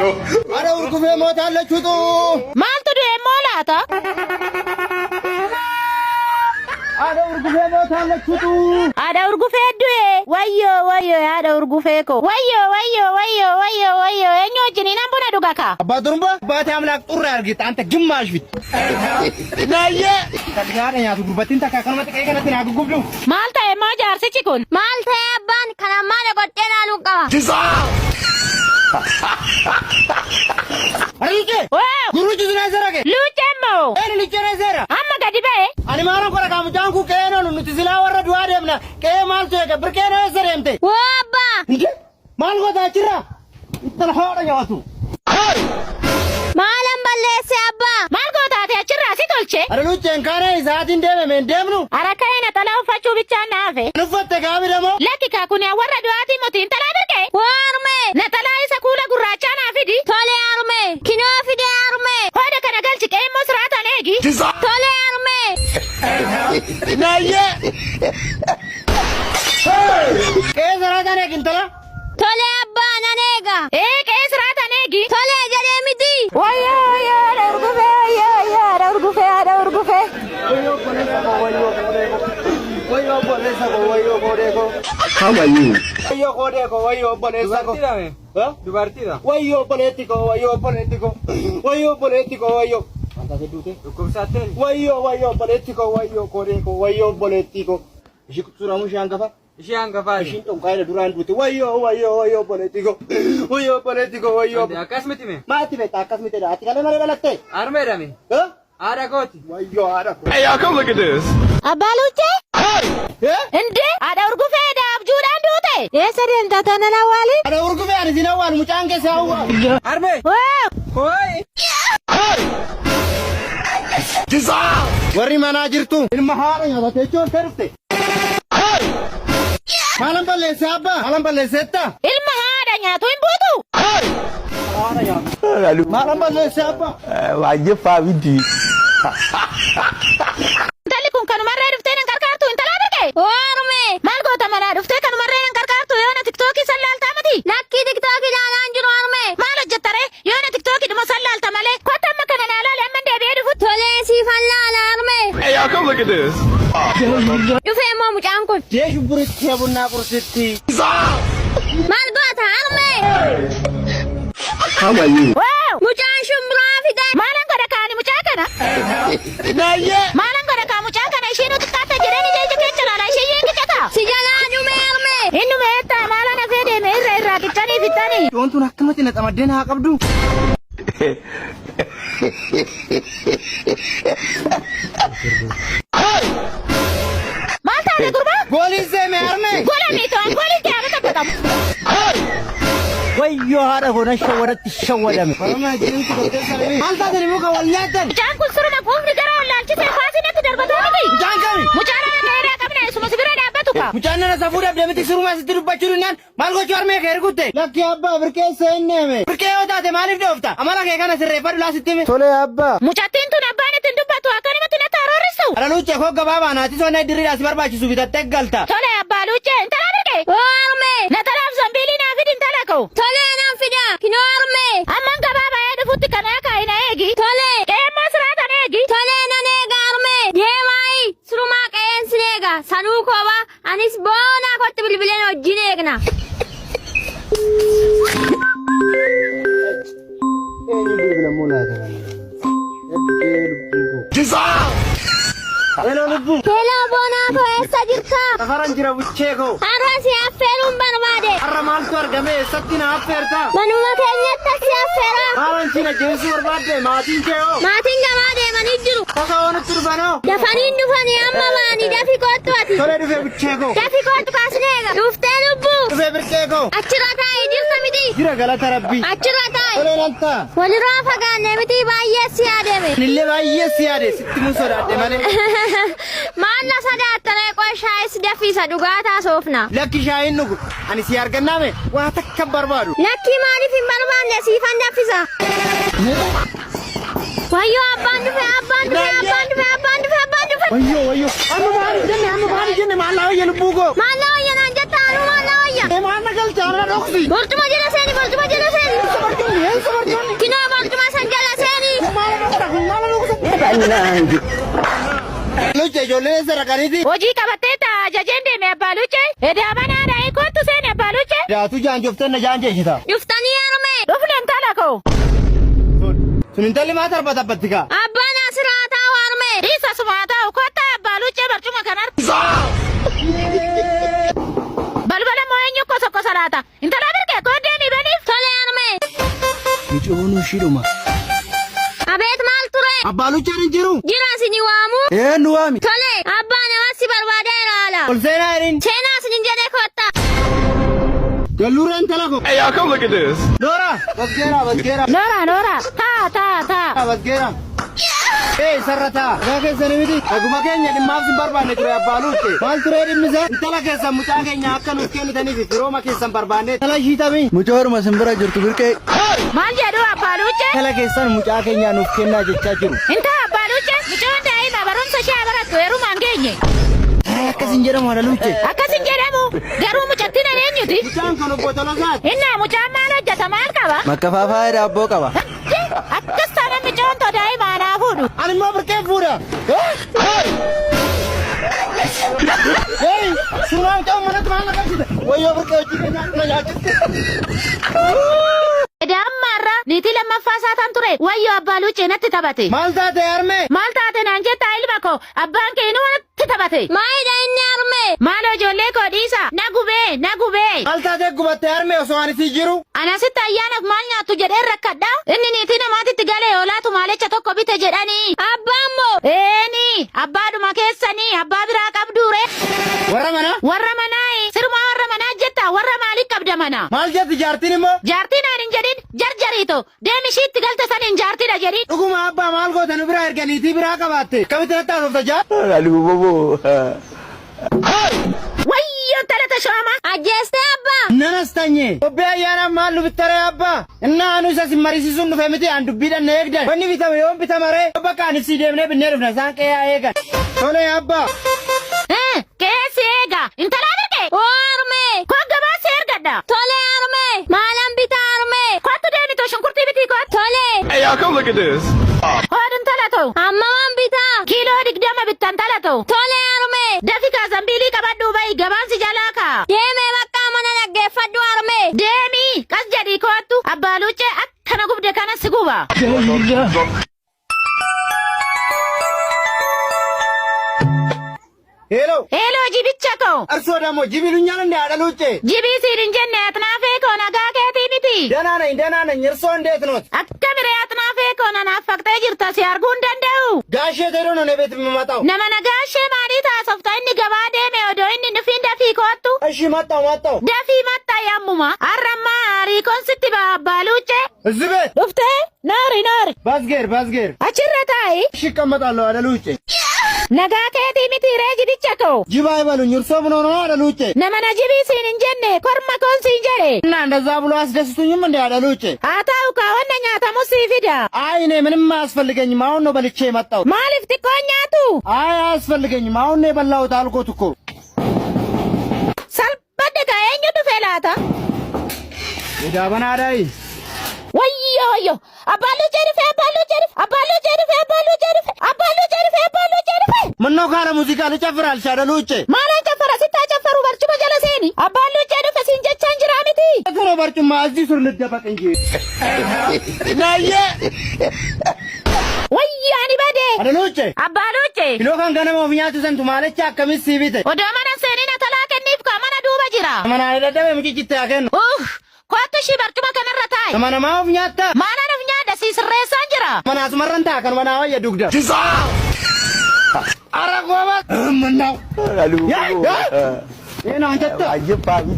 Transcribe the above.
Ada urgufee mootaan lachuutu. Maaltu du'e moolaata? Ada urgufee mootaan lachuutu. Ada urgufee du'e. Wayyo ada urgufee ko. Wayyo eenyu wajjiniin buna dhugaka? Abbaa durba baate amlaaq xurre argita anta ግማሽ ፊት Naayye. Taliyaadha nyaatu gurbattiin takka akkanumatti qe'ee kanatti naa gugubdu. Maal ta'e moo jaarsichi kun? Maal ta'e abbaan kana maal godhee laaluu qaba? Ariike. Waaw. Guruuchi sinaa sarake. Luucemmoo. Eeni lichee seera. Amma gadi ba'e. Ani maalan qora kaamuchaan kun qe'ee noonu nuti silaa warra du'aa deemna. Qe'ee maaltu eega birqee noo eessa deemte? Waa abbaa. Maal goota achirra? Ittala haadha nyaatu. Maalan balleesse abbaa. Maal gootaate achirraa si tolche? Ada lucheen kaanee isaatiin deemame hin deemnu. Arakka'een talaa uffachuu bichaan naafe. Nuffatte gaabi damoo. Lakki kaakuni warra du'aatii motiin talaa birqee. Waa armee. Na talaa isa kuula gurraachaa naa fidi. Tole armee. Kinoo fide armee. Hooda kana galchi qe'ee immoo siraataan eegi. Tole armee. Naayye. Qe'ee siraataan eegintala. Tole abbaa nan eega. Qe'ee siraataan eegi. Tole jedhee miti. Wayyo ada urgufee ada urgufee. Wayyo bolesa ko wayyo kodeko. How are you? Wayyo kodeko wayyo bolesa ko. Dubartida. Wayyo politiko wayyo. Anta se dute. Kumsatel. Wayyo politiko wayyo kodeko wayyo politiko. Ishi kutsura mu shangafa. Ishi hangafa. Ishi tonkaida duran dute wayyo politiko. Wayyo. Akasmiti me. Maati beta akasmite da ati kale mare balatte. Arme dami. Huh? Ada goti. Wayyo ada ko. Hey, y'all come look at this. Abbaa Luuchee. እንዴ አዳ urgufee abjuudhaan duute. Eessa deemta tana lawaali? Ada urgufee ani sina waan mucaan keessa hawwa. Arme. Waaw. Hoy. Warri manaa jirtu ilma haadha nyaatatee choon terfte. Maalan balleesse abbaa? Maalan balleessetta? Ilma haadha nyaatu hin buutu. Maalan balleesse abbaa? Wajje faawidi. Intalli kun kanumarree dhuftee nan qarqaartu intalaa birqee. Waa armee. Maal goota manaa dhuftee kanumarree nan qarqaartu yoona tiktookii sallaaltaa miti. Lakkii tiktooki jaalaan jiru armee. Maal hojjettare yoona tiktookii dhuma sallaalta malee kota amma kana naalaale amma deebi'ee dhufutti. Tolee siifan laala armee. Hey, y'all come look at this. Dhufee immoo mucaan kun. Dee shubburitti bunnaa qursitti. Maal goota armee. How are you? Waaw. Mucaan shumburaa fide. Maalan godha kaani mucaa kana? Naayye. Maalan godha kaa mucaa kana isheen nuti taata jedheen ija keessa laala ishee yeenkicata. Si jalaa dhume armee. Inni meetta maalan hafee deeme irraa qixxanii fixanii. Wantuun akkamatti na xamaddeen haa qabdu. Maal taate gurbaa? Gooliin seeme armee. Gola miitoon goolii jaaba taphatamu. Wayyo haadha godhan shawwadatti shawwadame. Oromaa jiruutu gootee saree. Maal taatani muka wal nyaatan? Mucaan kun suruma quufni gara wallaalchisee faasinatti darbatuu miti. Mucaan kami? Mucaan ana dheeraa qabna isuma sibira dhaabbatu ka. Mucaan nana safuu dhabdee miti sirumaa sitti dubbachuu dunnaan maal gochuu armee kee ergutte? Lakki abbaa birqee seenne hime. Birqee yoo taate maaliif dhoofta? Amala kee kana sirreeffadhu laasitti hime. Tole abbaa. Mucattiin tun abbaan ittiin dubbatu akkanumatti na taaroorissu. Ala luuccee koo gabaabaa naati sonna iddirriidhaas barbaachisu bitattee galta. Tole abbaa luuccee intala birqee. Waa armee. Na talaaf zambiilii naa fidi intala koo. Tolee nan fida. Kinoo armee. Amman gabaabaa dhufutti kanaa kaayina eegi. Tolee. Qeemmoo siraatan eegi. Tolee nan eega armee. Deemaayi. Surumaa qe'een sin eega. Sanuu kooba. Anis boonaa kotti bilbileen wajjin eegna. Eenyu bilbila muulaata kana? Hello lubbu. Hello boonaa koo eessa jirta? Safaran jira buchee koo. Har'a si affeeruun barbaade. Har'a maaltu argame eessatti na affeerta? Manuma keenyatti si affeera. Haalaan si ajjeesuu barbaadde maatiin kee hoo? Maatiin gamaa deemanii jiru. Kaka oonitti dhufanoo? Dafaniin dhufanii amma baanii dafi kootu ati. Tolee dhufee buchee koo. Dafi kootu kaasnee eega. Dhuftee lubbuu. Dhufee birqee koo. Achirra taa'ee jirta miti. Jira galata rabbii. Achirra taa'e. Tolee laltaa. Walirraa fagaanne miti baay'ee si yaadame. Nillee baay'ee si yaade sitti mun sodaadde malee. Maal na sodaattane qooshaayis dafiisa dhugaataa soofna. Lakki shaayiin dhugu ani si argannaame waa takka barbaadu. Lakki maaliif hin barbaanne siifan daffisa. Wayyoo abbaan dhufe. Wayyo. Amma maali jenne maallaa wayya lubbuu koo. Maallaa wayya naan jettaa anu maallaa wayya. Maal na galcha ana dhoksi. Bortuma jala seeni. Eessa Anangu. Luche ijoolleen sarakaniiti. Hojii qabattee taa jajeen deeme abbaa Luche. Edaa manaadha kottu seene abbaa Luche. Daatu jaanjoftan na jaanjeeshita. Dhuftanii harmee. Dhufne intala koo. Sun intalli maa tarba tabbatti kaa? Abbaan asiraa taa'u harmee. Dhiisa sumaa taa'u kottaa abbaa Luche barcuma kanarra. Balbala moo eenyu kosa laata? Intala birqee koo deemii baniif. Tole harmee. Micoonu shidhuma. Abeet maal ture? Abbaa Lucheen hin jiru. Jira isin waamu. Nu waami. Tole abbaa namas si barbaadeera haala. Ol seenaa jedhin. Seenaa isin jedhee kotta. Jalluuree intala ko. Hey, y'all, come look at this. Noora. Basgeera. Noora. Taa. Basgeera. Sarra taa. Gaa keessanii miti. Aguma keenya dhimmaaf sin barbaanne ture abbaa Luche. Maal turee dhimmisa? Intala keessan mucaa keenya akka nuuf kennitaniif firooma keessan barbaanne. Intala ishiitami. Mucaa horma simbira jirtu birqee. Maal jedhu abbaa Luche? Intala keessan mucaa keenya nuuf kennaa jechaa jiru. Inta abbaa Luche mucaan daa'ima barumsa ishee barattu heerumaan geenye. Akkasin jedhamu haadha Luche. Akkasin jedhamu garuu mucattiin eenyuti? Mucaan kan obbo Tolosaati. Innaa mucaan maal hojjeta maal qaba? Makkafaafaa daabboo qaba. Akkas taana mucaan too daa'ima anaa fuudhu. Ani immoo birqee fuudha. Suuraa mucaa manatti maal naqabsite? Wayyoo birqee hojii keenyaa na nyaachiste. Ammarra niitii lammaffaa isaataan ture wayyoo abbaa Luche natti taphate. Maal taate harmee? Maal taate naan jettaa ilma koo abbaan kee inuu natti taphate. Maayidha inni harmee. Maaloo ijoollee koo dhiisa na gubee. Maal taate gubatte harmee osoo ani sii jiru? Anasitti ayyaanaaf maal nyaattu jedheen rakkadha. Inni niitii namaatitti galee olaatu maalicha tokko bite jedhanii. Abbaan moo. Eeni abbaadhuma keessanii abbaa biraa qabduure. Warra mana? Warra manaa sirmaa warra manaa jetta warra maaliif qabda mana? Maal jetti jaartiin immoo? Jaartiin aan hin jedhin jarjariito deemi ishiitti galte saniin jaartiidha jedhin. Dhuguma abbaa maal goota nu biraa erganiitii biraa qabaatte. Kamitti natti haasofta jaa? Alubobo. Wayyoon talata shooma. Ajjeestee abbaa. Nanastanye. Obbe ayyaanaaf maal lubittare abbaa? Innaa anu isa simmarisiisuun dhufe miti aan dubbiidhaan na eegdan. Wanni bitame yoon bitamare. Bakka ani sii deemnee binnee dhufna isaan qe'aa eegan. Tole abbaa. Keessi eega intalaa birqee. Oo harmee. Koo gabaasa ergadha. Tole harmee. Maalan bitaa harmee. Kottu deemitoo shunkurtii bitii koot. Tole. Hey, y'all, come look at this. Hoodun talatoo. Amma waan bitaa. Kiiloo 20 bittan talatoo. Tole harmee. Dafika zambiilii qabadhuu bayi gabaansi jalaa kaa. Deemee bakka mana dhaggeeffadhu harmee. Deemii kas jedhii koottu abbaa Luche akkana gubde kana si guba. Hello jibicha koo. Arsoo damo jibilu nyaalande haadha Luche. Jibii siin jenne atnaafee koo nagaa keetii miti. Danaana nyirsoon deetnoot. Akka miree atnaafee koo nanaaf faktee jirta si arguu hin danda'u. Gaashee ta'ee none beeti mimataa'u. Nama nagaashee maalii taasofta inni gabaa deeme odoo inni nufiin dafii koottu. Ashi mattaa'u. Dafii mattaa yammuma. Harrammaa hariikoon sitti ba'a abbaa Luche. Zibet. Dhuftee noori. Basgeer. Achirra taa'i. Ashi qammataalloo haadha Luche. Nagaa keetii miti ree jibicha koo. Jibaa ibalu nyirso bunono haadha Luche. Nama na jibii siin hin jenne korma koon siin jedhe. Innaa እንደዛ ብሎ አስደስቱኝም እንደ haadha Luche. haa ta'u kaawwanna nyaatamu sii fida. አይ እኔ ምንም አያስፈልገኝም አሁን ነው በልቼ የመጣሁት። Maaliif xiqqoo nyaatu? አይ አያስፈልገኝም አሁን ነው የበላሁት አልኩት እኮ። Salphadde kaa eenyu dhufee laata? የዳበና አዳይ Wayyo abbaan Luche dhufe. ምነው ካለ ሙዚቃ ልጨፍር አልሽ haadha Luche? Maalaan caffara sittaa caffaru barcuma jala seeni. Abbaan Luche dhufe siin jechaan jiraa miti. እግሮ በርጩማ እዚህ ሱር ልደበቅ እንጂ ናየ Wayyo ani bade. haadha Luche. Abbaa Luche. Kiloo kan ganama of nyaatu santu maalicha akkamis sii bite? Odoo mana seenina talaa kenniif kaa mana duuba jira. Mana dadhabe mucichitte haa kennu. Koottu ishii barcuma kanarra taa'i. Nama namaa of nyaatta. Maalaan of nyaadda sii sirreessaan jira. Mana asumarran taa kan manaa wayya dugda. Ara goobas. Mannaaw. Alubobo. Eenyu anjattu. Ayya, Fabi.